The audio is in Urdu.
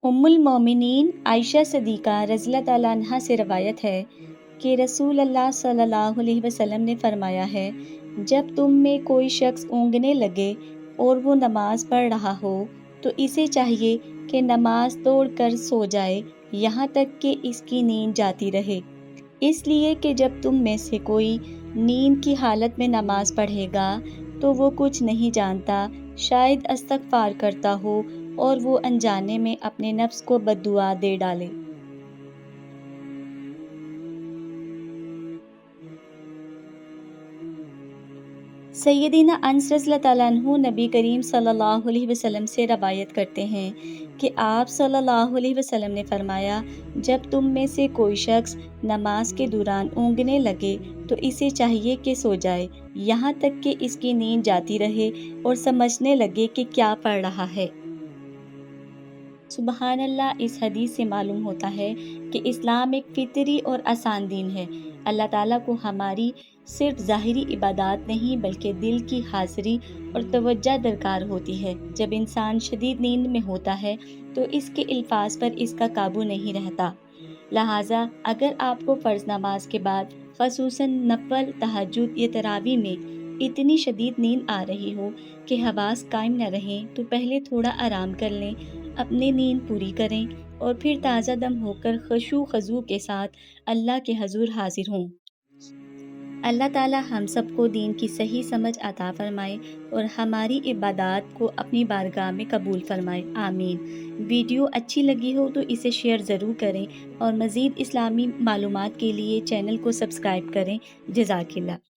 ام المومنین عائشہ صدیقہ رضی اللہ تعالیٰ عنہ سے روایت ہے کہ رسول اللہ صلی اللہ علیہ وسلم نے فرمایا ہے، جب تم میں کوئی شخص اونگنے لگے اور وہ نماز پڑھ رہا ہو تو اسے چاہیے کہ نماز توڑ کر سو جائے یہاں تک کہ اس کی نیند جاتی رہے، اس لیے کہ جب تم میں سے کوئی نیند کی حالت میں نماز پڑھے گا تو وہ کچھ نہیں جانتا، شاید استغفار کرتا ہو اور وہ انجانے میں اپنے نفس کو بددعا دے ڈالے۔ سیدنا انس رضی اللہ تعالیٰ عنہ نبی کریم صلی اللہ علیہ وسلم سے روایت کرتے ہیں کہ آپ صلی اللہ علیہ وسلم نے فرمایا، جب تم میں سے کوئی شخص نماز کے دوران اونگنے لگے تو اسے چاہیے کہ سو جائے یہاں تک کہ اس کی نیند جاتی رہے اور سمجھنے لگے کہ کیا پڑھ رہا ہے۔ سبحان اللہ، اس حدیث سے معلوم ہوتا ہے کہ اسلام ایک فطری اور آسان دین ہے۔ اللہ تعالیٰ کو ہماری صرف ظاہری عبادات نہیں بلکہ دل کی حاضری اور توجہ درکار ہوتی ہے۔ جب انسان شدید نیند میں ہوتا ہے تو اس کے الفاظ پر اس کا قابو نہیں رہتا، لہٰذا اگر آپ کو فرض نماز کے بعد خصوصاً نفل، تہجد یا تراویح میں اتنی شدید نیند آ رہی ہو کہ حواس قائم نہ رہیں تو پہلے تھوڑا آرام کر لیں، اپنی نیند پوری کریں اور پھر تازہ دم ہو کر خشوع و خضوع کے ساتھ اللہ کے حضور حاضر ہوں۔ اللہ تعالیٰ ہم سب کو دین کی صحیح سمجھ عطا فرمائے اور ہماری عبادات کو اپنی بارگاہ میں قبول فرمائے، آمین۔ ویڈیو اچھی لگی ہو تو اسے شیئر ضرور کریں اور مزید اسلامی معلومات کے لیے چینل کو سبسکرائب کریں۔ جزاک اللہ۔